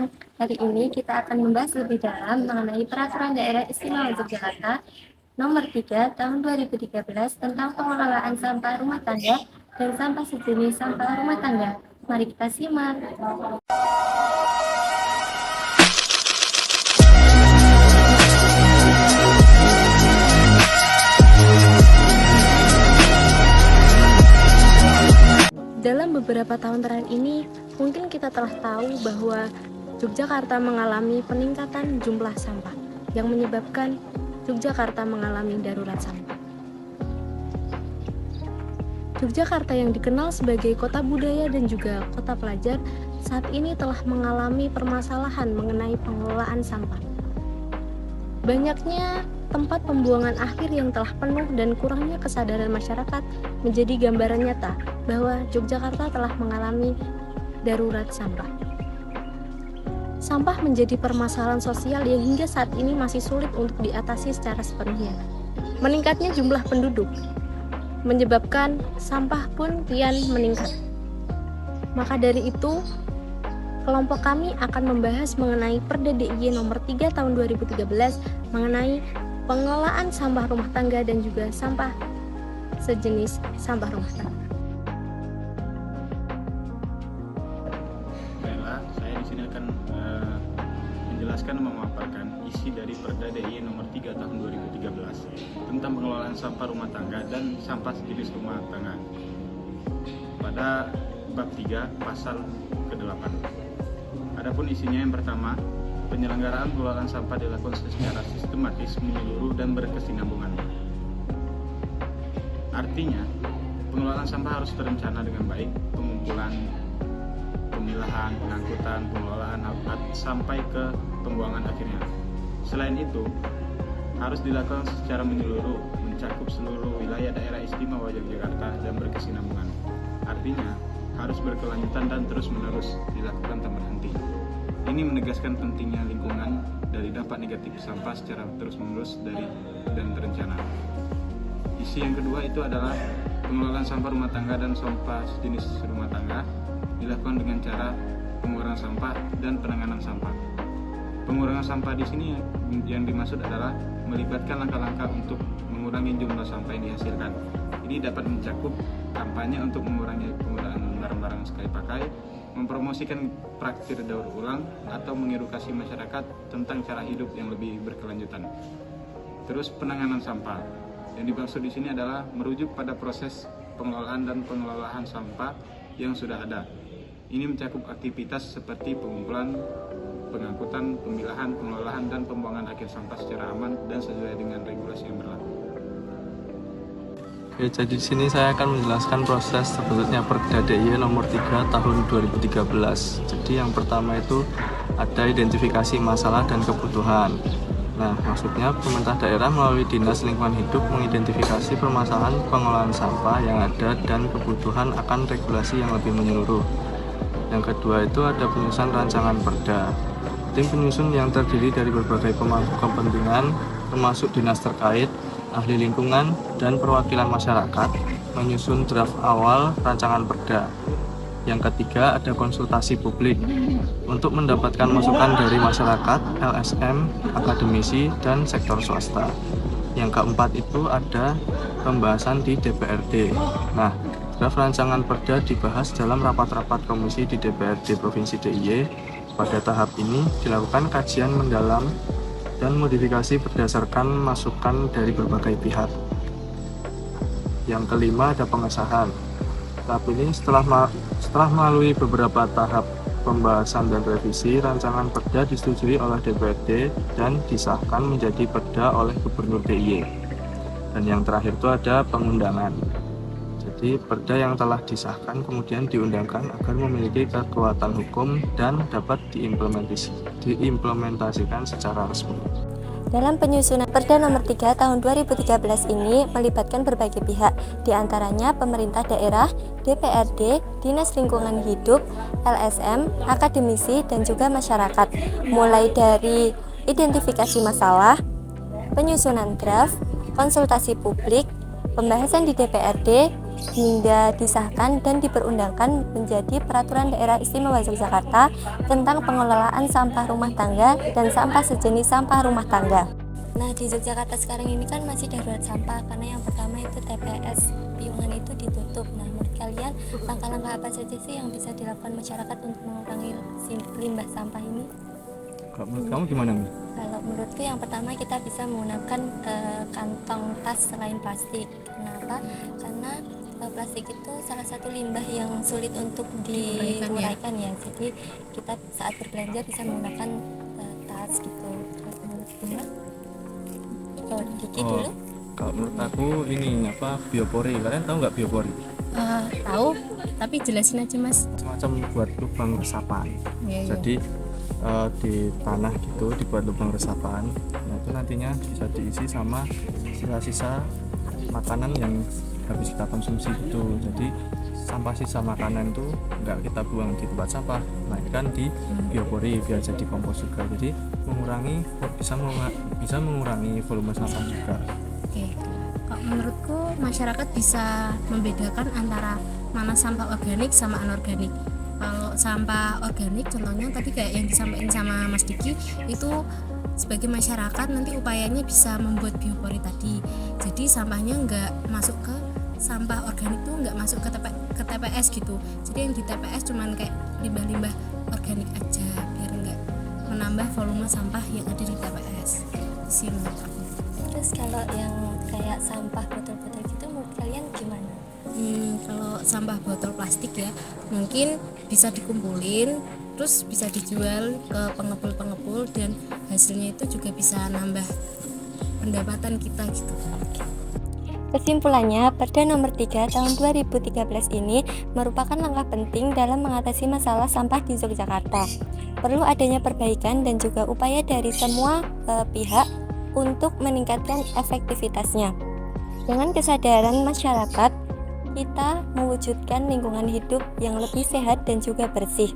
teman-teman. Hari ini kita akan membahas lebih dalam mengenai Peraturan Daerah Istimewa Yogyakarta Nomor 3 Tahun 2013 tentang pengelolaan sampah rumah tangga dan sampah sejenis sampah rumah tangga. Mari kita simak. Dalam beberapa tahun terakhir ini, mungkin kita telah tahu bahwa Yogyakarta mengalami peningkatan jumlah sampah yang menyebabkan Yogyakarta mengalami darurat sampah. Yogyakarta yang dikenal sebagai kota budaya dan juga kota pelajar, saat ini telah mengalami permasalahan mengenai pengelolaan sampah. Banyaknya tempat pembuangan akhir yang telah penuh dan kurangnya kesadaran masyarakat menjadi gambaran nyata bahwa Yogyakarta telah mengalami darurat sampah. Sampah menjadi permasalahan sosial yang hingga saat ini masih sulit untuk diatasi secara sepenuhnya. Meningkatnya jumlah penduduk menyebabkan sampah pun kian meningkat. Maka dari itu, kelompok kami akan membahas mengenai Perda DIY nomor 3 tahun 2013 mengenai pengelolaan sampah rumah tangga dan juga sampah sejenis sampah rumah tangga. Baiklah, saya di sini akan menjelaskan dan memaparkan isi dari Perda DIY nomor 3 tahun 2013 tentang pengelolaan sampah rumah tangga dan sampah sejenis rumah tangga. Pada bab 3 pasal ke-8. Adapun isinya yang pertama, penyelenggaraan pengelolaan sampah dilakukan secara sistematis, menyeluruh, dan berkesinambungan. Artinya, pengelolaan sampah harus terencana dengan baik, pengumpulan, pemilahan, pengangkutan, pengelolaan sampai ke pembuangan akhirnya. Selain itu, harus dilakukan secara menyeluruh, mencakup seluruh wilayah daerah istimewa Yogyakarta dan berkesinambungan. Artinya, harus berkelanjutan dan terus-menerus dilakukan tanpa berhenti. Ini menegaskan pentingnya lingkungan dari dampak negatif sampah secara terus-menerus dan terencana. Isi yang kedua itu adalah pengelolaan sampah rumah tangga dan sampah sejenis rumah tangga dilakukan dengan cara pengurangan sampah dan penanganan sampah. Pengurangan sampah di sini yang dimaksud adalah melibatkan langkah-langkah untuk mengurangi jumlah sampah yang dihasilkan. Ini dapat mencakup kampanye untuk mengurangi penggunaan barang-barang sekali pakai, mempromosikan praktik daur ulang, atau mengedukasi masyarakat tentang cara hidup yang lebih berkelanjutan. Terus penanganan sampah. Yang dimaksud di sini adalah merujuk pada proses pengelolaan dan pengelolaan sampah yang sudah ada. Ini mencakup aktivitas seperti pengumpulan, pengangkutan, pemilahan, pengelolaan, dan pembuangan akhir sampah secara aman dan sesuai dengan regulasi yang berlaku. Oke, jadi di sini saya akan menjelaskan proses terbentuknya Perda DIY nomor 3 tahun 2013. Jadi yang pertama itu ada identifikasi masalah dan kebutuhan. Nah, maksudnya pemerintah daerah melalui Dinas Lingkungan Hidup mengidentifikasi permasalahan pengelolaan sampah yang ada dan kebutuhan akan regulasi yang lebih menyeluruh. Yang kedua itu ada penyusunan rancangan perda. Tim penyusun yang terdiri dari berbagai pemangku kepentingan, termasuk dinas terkait, ahli lingkungan, dan perwakilan masyarakat, menyusun draft awal rancangan perda. Yang ketiga ada konsultasi publik untuk mendapatkan masukan dari masyarakat, LSM, akademisi, dan sektor swasta. Yang keempat itu ada pembahasan di DPRD. Nah, draft rancangan perda dibahas dalam rapat-rapat komisi di DPRD Provinsi DIY. Pada tahap ini dilakukan kajian mendalam dan modifikasi berdasarkan masukan dari berbagai pihak. Yang kelima ada pengesahan. Tahap ini setelah melalui beberapa tahap pembahasan dan revisi, rancangan perda disetujui oleh DPRD dan disahkan menjadi perda oleh Gubernur DIY. Dan yang terakhir itu ada pengundangan. Jadi perda yang telah disahkan kemudian diundangkan agar memiliki kekuatan hukum dan dapat diimplementasikan secara resmi. Dalam penyusunan Perda nomor 3 tahun 2013 ini melibatkan berbagai pihak, diantaranya pemerintah daerah, DPRD, Dinas Lingkungan Hidup, LSM, akademisi, dan juga masyarakat. Mulai dari identifikasi masalah, penyusunan draft, konsultasi publik, pembahasan di DPRD, hingga disahkan dan diperundangkan menjadi Peraturan Daerah Istimewa Yogyakarta tentang pengelolaan sampah rumah tangga dan sampah sejenis sampah rumah tangga. Nah, di Yogyakarta sekarang ini kan masih darurat sampah karena yang pertama itu TPS Piungan itu ditutup. Nah, menurut kalian langkah-langkah apa saja sih yang bisa dilakukan masyarakat untuk mengurangi limbah sampah ini? Kalau menurut kamu gimana nih? Kalau menurutku yang pertama kita bisa menggunakan kantong tas selain plastik. Kenapa? Karena plastik itu salah satu limbah yang sulit untuk diuraikan ya. Jadi kita saat berbelanja bisa menggunakan tas gitu. Terus menurutku kalau Kiki dulu? Kalau menurut aku ini biopori. Kalian tahu nggak biopori? Tahu, tapi jelasin aja Mas. Semacam buat lubang resapan. Iya. Jadi di tanah gitu dibuat lubang resapan. Nah, itu nantinya bisa diisi sama sisa-sisa makanan yang habis kita konsumsi gitu. Jadi sampah sisa makanan itu nggak kita buang di tempat sampah, melainkan di biopori biar jadi kompos juga. Jadi bisa mengurangi volume sampah juga. Oke. Kalau menurutku masyarakat bisa membedakan antara mana sampah organik sama anorganik. Kalau sampah organik contohnya tadi kayak yang disampaikan sama Mas Diki itu sebagai masyarakat nanti upayanya bisa membuat biopori tadi. Jadi sampahnya nggak masuk ke sampah organik tuh nggak masuk ke TPS gitu. Jadi yang di TPS cuman kayak limbah-limbah organik aja biar nggak menambah volume sampah yang ada di TPS. Itu sih menurut aku. Terus kalau yang kayak sampah botol-botol gitu menurut kalian gimana? Kalau sampah botol plastik ya mungkin bisa dikumpulin terus bisa dijual ke pengepul-pengepul dan hasilnya itu juga bisa nambah pendapatan kita gitu. Kesimpulannya, Perda Nomor 3 Tahun 2013 ini merupakan langkah penting dalam mengatasi masalah sampah di Yogyakarta. Perlu adanya perbaikan dan juga upaya dari semua pihak untuk meningkatkan efektivitasnya. Dengan kesadaran masyarakat, kita mewujudkan lingkungan hidup yang lebih sehat dan juga bersih.